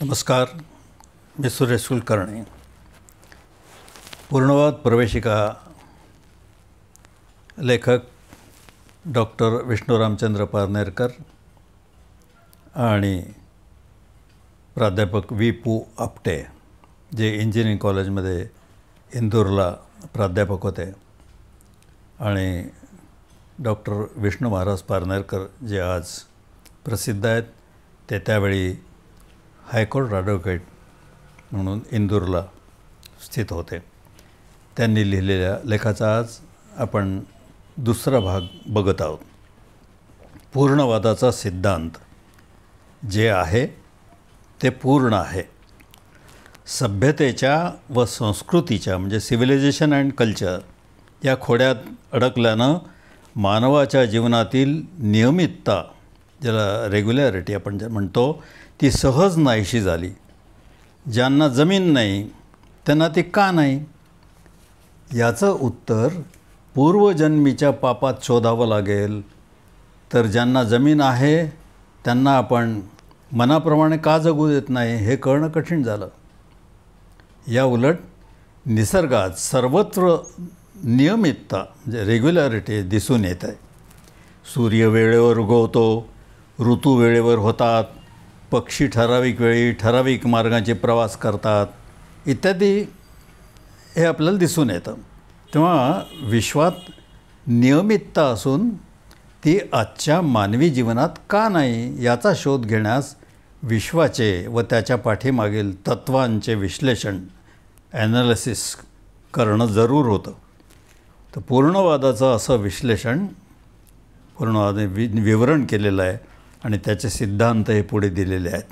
नमस्कार, मी सुरेश कुलकर्णी. पूर्णवाद प्रवेशिका लेखक डॉक्टर विष्णू रामचंद्र पारनेरकर आणि प्राध्यापक वी.पू. आपटे, जे इंजिनिअरिंग कॉलेजमध्ये इंदूरला प्राध्यापक होते, आणि डॉक्टर विष्णू महाराज पारनेरकर, जे आज प्रसिद्ध आहेत. ते त्यावेळी हायकोर्ट ॲडव्होकेट म्हणून इंदूरला स्थित होते. त्यांनी लिहिलेल्या लेखाचा आज आपण दुसरा भाग बघत आहोत. पूर्णवादाचा सिद्धांत. जे आहे ते पूर्ण आहे. सभ्यतेच्या व संस्कृतीच्या म्हणजे सिव्हिलायझेशन अँड कल्चर या खोड्यात अडकल्यानं मानवाच्या जीवनातील नियमितता, ज्याला रेग्युलॅरिटी आपण जे म्हणतो, ती सहज नाहीशी झाली. ज्यांना जमीन नाही त्यांना ती का नाही, याचं उत्तर पूर्वजन्मीच्या पापात शोधावं लागेल. तर ज्यांना जमीन आहे त्यांना आपण मनाप्रमाणे का जगू देत नाही हे कळणं कठीण झालं. या उलट निसर्गात सर्वत्र नियमितता म्हणजे रेग्युलॅरिटी दिसून येत आहे. सूर्य वेळेवर उगवतो, ऋतू वेळेवर होतात, पक्षी ठराविक वेळी ठराविक मार्गाचे प्रवास करतात इत्यादी हे आपल्याला दिसून येतं. तेव्हा विश्वात नियमितता असून ती आजच्या मानवी जीवनात का नाही याचा शोध घेण्यास विश्वाचे व त्याच्या पाठीमागील तत्त्वांचे विश्लेषण, ॲनालिसिस करणं जरूर होतं. तर पूर्णवादाचं असं विश्लेषण पूर्णवादाने विवरण केलेलं आहे आणि त्याचे सिद्धांत हे पुढे दिलेले आहेत.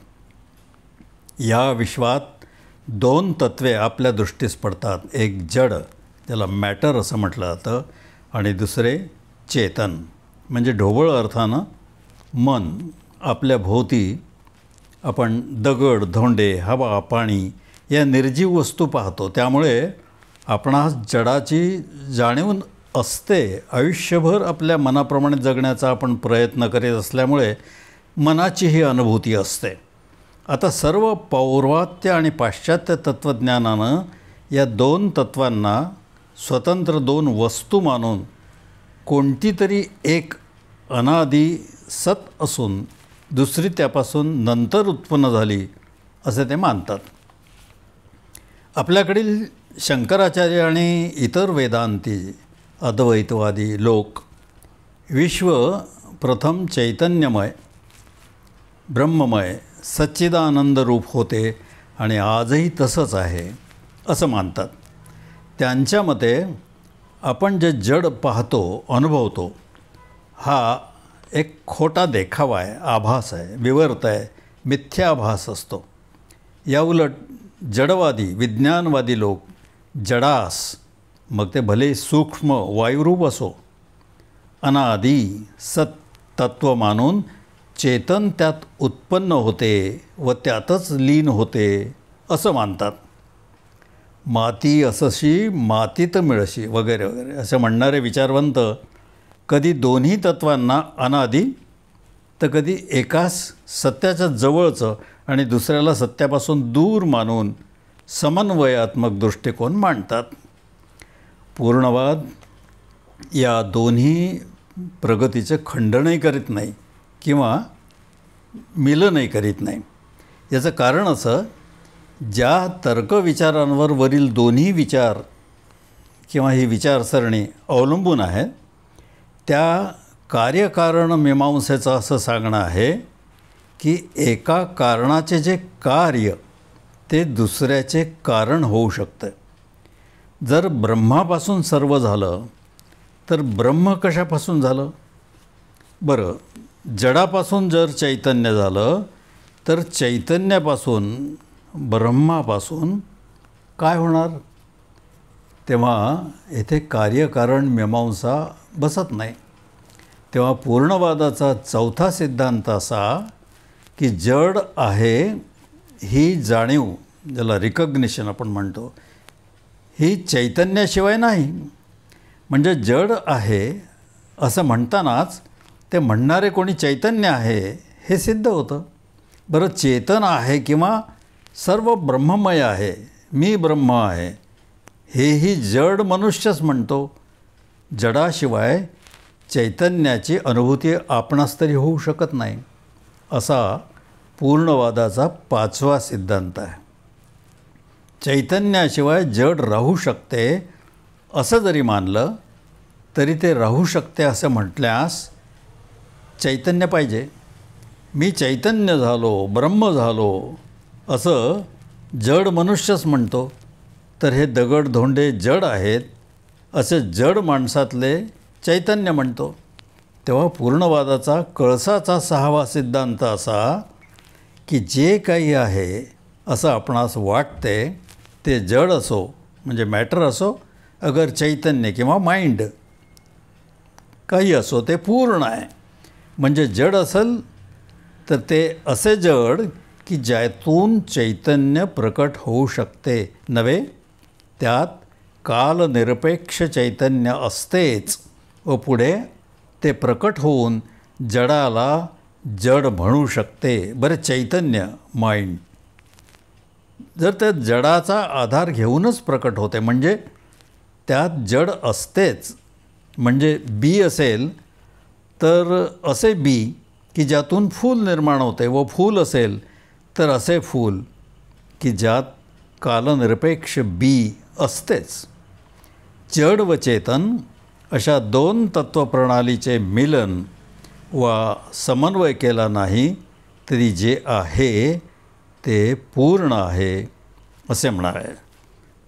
या विश्वात दोन तत्वे आपल्या दृष्टीस पडतात. एक जड, ज्याला मॅटर असं म्हटलं जातं, आणि दुसरे चेतन म्हणजे ढोबळ अर्थानं मन. आपल्या भोवती आपण दगड, धोंडे, हवा, पाणी या निर्जीव वस्तू पाहतो. त्यामुळे आपणास जडाची जाणीव असते. आयुष्यभर आपल्या मनाप्रमाणे जगण्याचा आपण प्रयत्न करीत असल्यामुळे मनाची ही अनुभूती असते. आता सर्व पौर्वात्य आणि पाश्चात्य तत्त्वज्ञानानं या दोन तत्त्वांना स्वतंत्र दोन वस्तू मानून कोणती तरी एक अनादी सत असून दुसरी त्यापासून नंतर उत्पन्न झाली असे ते मानतात. आपल्याकडील शंकराचार्य आणि इतर वेदांती अद्वैतवादी लोक विश्व प्रथम चैतन्यमय, ब्रह्ममय, सच्चिदानंद रूप होते आणि आजही तसंच आहे असं मानतात. त्यांच्या मते आपण जे जड पाहतो, अनुभवतो, हा एक खोटा देखावा आहे, आभास आहे, विवर्त आहे, मिथ्याभास असतो. याउलट जडवादी, विज्ञानवादी लोक जडास, मग ते भले सूक्ष्म वायुरूप असो, अनादी सत तत्त्व मानून चेतन त्यात उत्पन्न होते व त्यातच लीन होते असं मानतात. माती असशी मातीत मिळशी वगैरे वगैरे असं म्हणणारे विचारवंत कधी दोन्ही तत्वांना अनादी तर कधी एकास सत्याच्या जवळचं आणि दुसऱ्याला सत्यापासून दूर मानून समन्वयात्मक दृष्टिकोन मांडतात. पूर्णवाद या दोन्ही प्रगतीचं खंडनही करीत नाही किंवा मिलनही करीत नाही. याचं कारण असं, ज्या तर्कविचारांवर वरील दोन्ही विचार किंवा ही विचारसरणी अवलंबून आहे त्या कार्यकारण मीमांसेचं असं सांगणं आहे की एका कारणाचे जे कार्य ते दुसऱ्याचे कारण होऊ शकतं. जर ब्रह्मापासून सर्व झालं तर ब्रह्म कशापासून झालं? बरं, जडापासून जर चैतन्य झालं तर चैतन्यापासून, ब्रह्मापासून काय होणार? तेव्हा येथे कार्यकारण मीमांसा बसत नाही. तेव्हा पूर्णवादाचा चौथा सिद्धांत असा की जड आहे ही जाणीव, ज्याला रिकग्निशन आपण म्हणतो, ही चैतन्याशिवाय नाही. म्हणजे जड आहे असं म्हणतानाच ते म्हणणारे कोणी चैतन्य आहे हे सिद्ध होतं. बरं, चेतन आहे किंवा सर्व ब्रह्ममय आहे, मी ब्रह्म आहे, हेही जड मनुष्यच म्हणतो. जडाशिवाय चैतन्याची अनुभूती आपणास तरी होऊ शकत नाही, असा पूर्णवादाचा 5वा सिद्धांत आहे. चैतन्याशिवाय जड राहू शकते असं जरी मानलं तरी ते राहू शकते असं म्हटल्यास चैतन्य पाहिजे. मी चैतन्य झालो, ब्रह्म झालो असं जड मनुष्यच म्हणतो, तर हे दगडधोंडे जड आहेत असे जड माणसातले चैतन्य म्हणतो. तेव्हा पूर्णवादाचा कळसाचा 6वा सिद्धांत असा की जे काही आहे असं आपणास वाटते ते जड असो म्हणजे मॅटर असो, अगर चैतन्य किंवा माइंड काही असो, ते पूर्ण आहे. म्हणजे जड असेल तर ते असे जड की ज्यातून चैतन्य प्रकट होऊ शकते नव्हे, त्यात कालनिरपेक्ष चैतन्य असतेच व पुढे ते प्रकट होऊन जडाला जड म्हणू शकते. बरं, चैतन्य माइंड जर त्या जडाचा आधार घेऊनच प्रकट होते म्हणजे त्यात जड असतेच. म्हणजे बी असेल तर असे बी की ज्यातून फूल निर्माण होते, व फूल असेल तर असे फूल की ज्यात कालनिरपेक्ष बी असतेच. जड व चेतन अशा 2 तत्वप्रणालीचे मिलन वा समन्वय केला नाही तरी जे आहे ते पूर्ण आहे असे म्हणावे.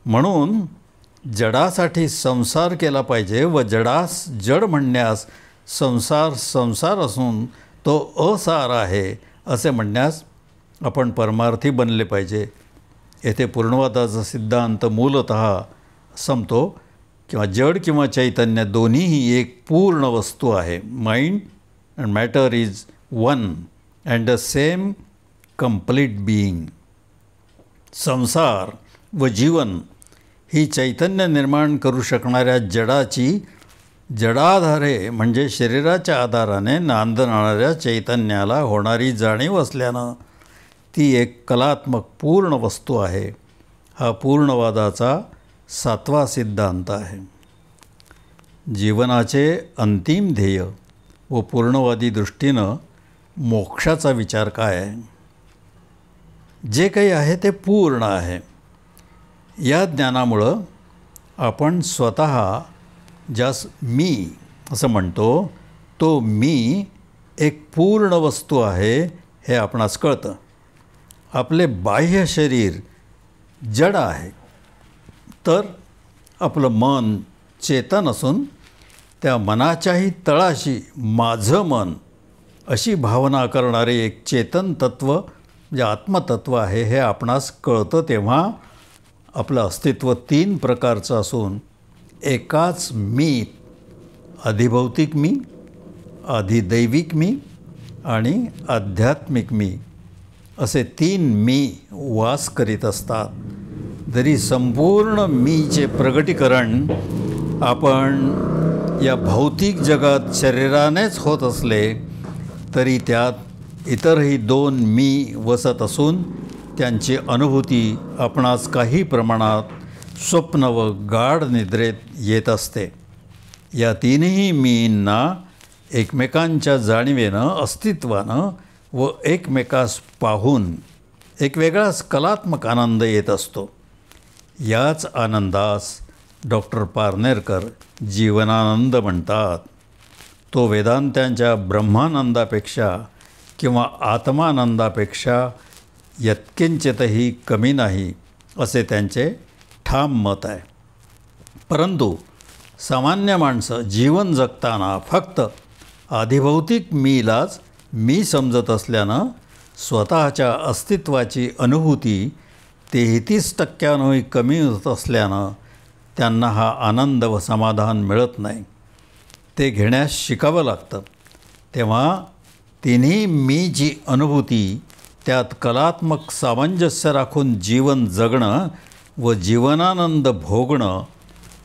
म्हणून जडासाठी संसार केला पाहिजे व जडास जड म्हणण्यास संसार संसार असून तो असार आहे असे म्हणण्यास आपण परमार्थी बनले पाहिजे. येथे पूर्णवादाचा सिद्धांत मूलतः संपतो किंवा जड किंवा चैतन्य दोन्हीही एक पूर्ण वस्तू आहे. Mind and matter is one and the same complete being. संसार व जीवन ही चैतन्य निर्माण करू शकणाऱ्या जडाची जडाधारे म्हणजे शरीराच्या आधाराने नांदणाऱ्या चैतन्याला होणारी जाणीव असल्यानं ती एक कलात्मक पूर्ण वस्तू आहे. हा पूर्णवादाचा 7वा सिद्धांत आहे. जीवनाचे अंतिम ध्येय व पूर्णवादी दृष्टीनं मोक्षाचा विचार काय आहे? जे काही आहे ते पूर्ण आहे. या ज्ञानामुळं आपण स्वतः ज्यास मी असं म्हणतो तो मी एक पूर्ण वस्तू आहे हे आपणास कळतं. आपले बाह्य शरीर जड आहे तर आपलं मन चेतन असून त्या मनाच्याही तळाशी माझं मन अशी भावना करणारे एक चेतन तत्व जे आत्मतत्व आहे हे आपणास कळतं. तेव्हा आपलं अस्तित्व 3 प्रकारचं असून एकाच मी, अधिभौतिक मी, अधिदैविक मी आणि आध्यात्मिक मी असे 3 मी वास करीत असतात. जरी संपूर्ण मीचे प्रगटीकरण आपण या भौतिक जगात शरीरानेच होत असले तरी त्यात इतरही 2 मी वसत असून त्यांची अनुभूती आपणास काही प्रमाणात स्वप्न व गाढ निद्रेत येत असते. या 3ही मींना एकमेकांच्या जाणीवेनं, अस्तित्वानं व एकमेकास पाहून एक वेगळाच कलात्मक आनंद येत असतो. याच आनंदास डॉक्टर पारनेरकर जीवनानंद म्हणतात. तो वेदांत्यांच्या ब्रह्मानंदापेक्षा किंवा आत्मानंदापेक्षा यत्किंचितही कमी नाही असे त्यांचे ठाम मत आहे. परंतु सामान्य माणसं जीवन जगताना फक्त अधिभौतिक मीलाच मी समजत असल्यानं स्वतःच्या अस्तित्वाची अनुभूती 33% कमी होत असल्यानं त्यांना हा आनंद व समाधान मिळत नाही. ते घेण्यास शिकावं लागतं. तेव्हा तिन्ही मीची अनुभूती त्यात कलात्मक सामंजस्य राखून जीवन जगणं व जीवनानंद भोगणं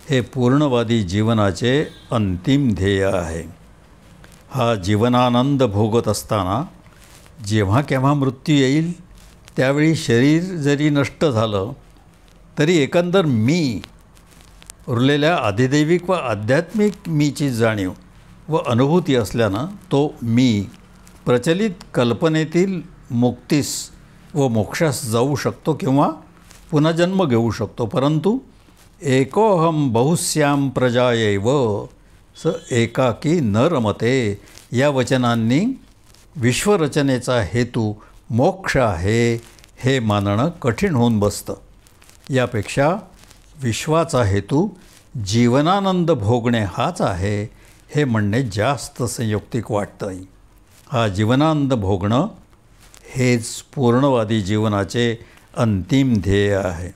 हे पूर्णवादी जीवनाचे अंतिम ध्येय आहे. हा जीवनानंद भोगत असताना जेव्हा केव्हा मृत्यू येईल त्यावेळी शरीर जरी नष्ट झालं तरी एकंदर मी उरलेल्या अधिदैविक व आध्यात्मिक मीची जाणीव व अनुभूती असल्यानं तो मी प्रचलित कल्पनेतील मुक्तीस व मोक्षास जाऊ शकतो किंवा पुन्हा जन्म घेऊ शकतो. परंतु एकोहम बहुस्याम प्रजायैव स एकाकी न रमते या वचनांनी विश्वरचनेचा हेतू मोक्ष आहे हे मानणं कठीण होऊन बसतं. यापेक्षा विश्वाचा हेतू जीवनानंद भोगणे हाच आहे हे म्हणणे जास्त संयुक्तिक वाटतं. हा जीवनानंद भोगणं हेच पूर्णवादी जीवनाचे अंतिम ध्येय आहे.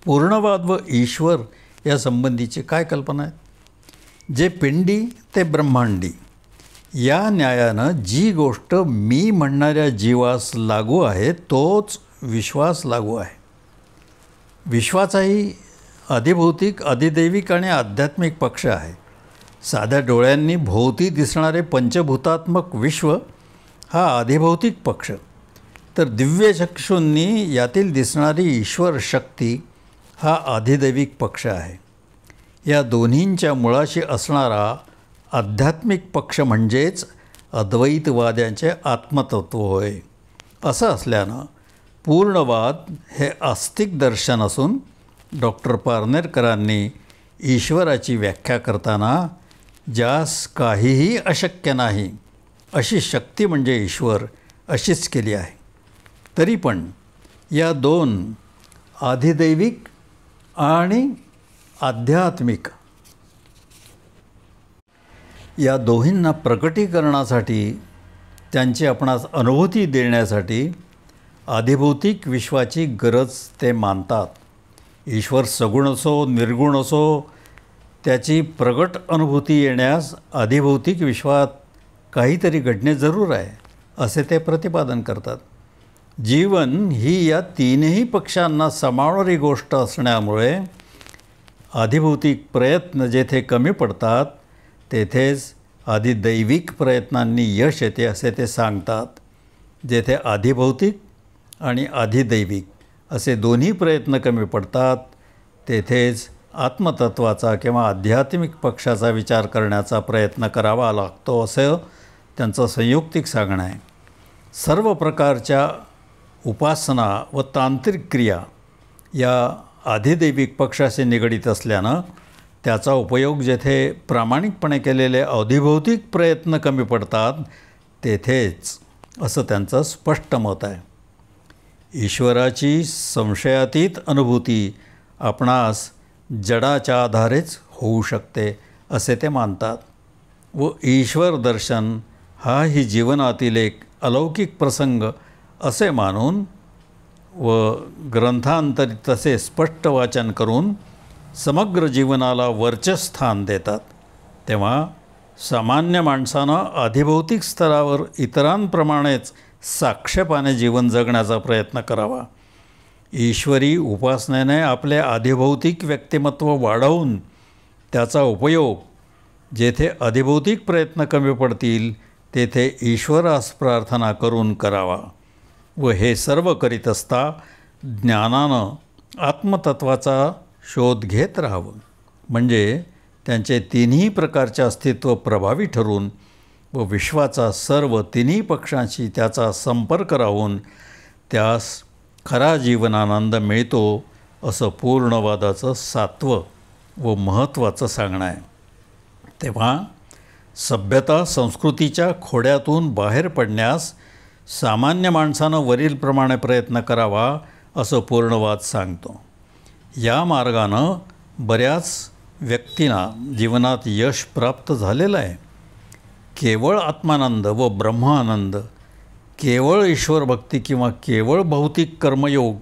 पूर्णवाद व ईश्वर या संबंधीची काय कल्पना आहे? जे पिंडी ते ब्रह्मांडी या न्यायानं जी गोष्ट मी म्हणणाऱ्या जीवास लागू आहे तोच विश्वास लागू आहे. विश्वाचाही अधिभौतिक अधिदैविक आणि आध्यात्मिक पक्ष आहे. साध्या डोळ्यांनी भोवती दिसणारे पंचभूतात्मक विश्व हा अधिभौतिक पक्ष, तर दिव्यचक्षूंनी यातील दिसणारी ईश्वर शक्ती हा अधिदैविक पक्ष आहे. या दोन्हींच्या मुळाशी असणारा आध्यात्मिक पक्ष म्हणजेच अद्वैतवाद्यांचे आत्मतत्व होय. असं असल्यानं पूर्णवाद हे आस्तिक दर्शन असून डॉक्टर पारनेरकरांनी ईश्वराची व्याख्या करताना ज्यास काहीही अशक्य नाही अशी शक्ती म्हणजे ईश्वर अशीच केली आहे. तरी पण या दोन अधिदैविक आणि आध्यात्मिक या दोन्हींना प्रकटीकरणासाठी त्यांची आपणास अनुभूती देण्यासाठी अधिभौतिक विश्वाची गरज ते मानतात. ईश्वर सगुण असो निर्गुण असो त्याची प्रगट अनुभूती येण्यास अधिभौतिक विश्वात काहीतरी घडणे जरूर आहे असे ते प्रतिपादन करतात. जीवन ही या तीनही पक्षांना सामावणारी गोष्ट असण्यामुळे अधिभौतिक प्रयत्न जेथे कमी पडतात तेथेच अधिदैविक प्रयत्नांनी यश येते असे ते सांगतात. जेथे अधिभौतिक आणि अधिदैविक असे दोन्ही प्रयत्न कमी पडतात तेथेच आत्मतत्वाचा किंवा आध्यात्मिक पक्षाचा विचार करण्याचा प्रयत्न करावा लागतो असं त्यांचं संयुक्तिक सांगणं आहे. सर्व प्रकारच्या उपासना व तांत्रिक क्रिया या अधिदैविक पक्षाशी निगडीत असल्यानं त्याचा उपयोग जेथे प्रामाणिकपणे केलेले अधिभौतिक प्रयत्न कमी पडतात तेथेच असं त्यांचं स्पष्ट मत आहे. ईश्वराची संशयातीत अनुभूती आपणास जडाच्या आधारेच होऊ शकते असे ते मानतात व ईश्वर दर्शन हाही जीवनातील एक अलौकिक प्रसंग असे मानून व ग्रंथांतरित तसे स्पष्ट वाचन करून समग्र जीवनाला वर्चस्थान देतात. तेव्हा सामान्य माणसानं अधिभौतिक स्तरावर इतरांप्रमाणेच साक्षेपाने जीवन जगण्याचा प्रयत्न करावा. ईश्वरी उपासनेने आपले अधिभौतिक व्यक्तिमत्व वाढवून त्याचा उपयोग जेथे अधिभौतिक प्रयत्न कमी पडतील तेथे ईश्वरास प्रार्थना करून करावा व हे सर्व करीत असता ज्ञानानं आत्मतत्वाचा शोध घेत राहावं. म्हणजे त्यांचे तिन्ही प्रकारचे अस्तित्व प्रभावी ठरून व विश्वाचा सर्व तिन्ही पक्षांशी त्याचा संपर्क राहून त्यास खरा जीवनानंद मिळतो असं पूर्णवादाचं सात्व व महत्त्वाचं सांगणं आहे. तेव्हा सभ्यता संस्कृतीच्या खोड्यातून बाहेर पडण्यास सामान्य माणसानं वरीलप्रमाणे प्रयत्न करावा असं पूर्णवाद सांगतो. या मार्गानं बऱ्याच व्यक्तींना जीवनात यश प्राप्त झालेलं आहे. केवळ आत्मानंद व ब्रह्मानंद, केवळ ईश्वरभक्ती किंवा केवळ भौतिक कर्मयोग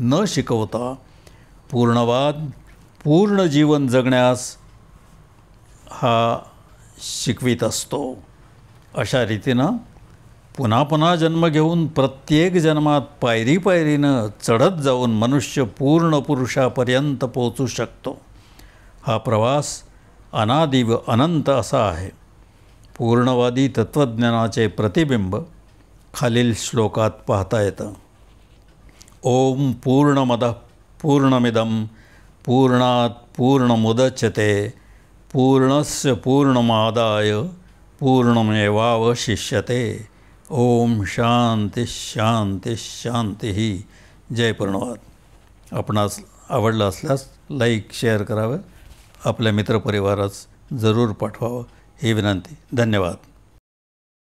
न शिकवता पूर्णवाद पूर्ण जीवन जगण्यास हा शिकवित असतो. अशा रीतीनं पुन्हा पुन्हा जन्म घेऊन प्रत्येक जन्मात पायरी पायरीनं चढत जाऊन मनुष्य पूर्ण पुरुषापर्यंत पोचू शकतो. हा प्रवास अनादि व अनंत असा आहे. पूर्णवादी तत्त्वज्ञानाचे प्रतिबिंब खालील श्लोकात पाहता येतं. ओम पूर्णमदः पूर्णमिदं पूर्णात् पूर्णमुदच्यते पूर्णस्य पूर्णमादाय पूर्णमेवावशिष्यते. ओम शांती शांती शांती. जय पूर्णवाद. आपणास आवडलं असल्यास लाईक शेअर करावं, आपल्या मित्रपरिवारास जरूर पाठवावं ही विनंती. धन्यवाद.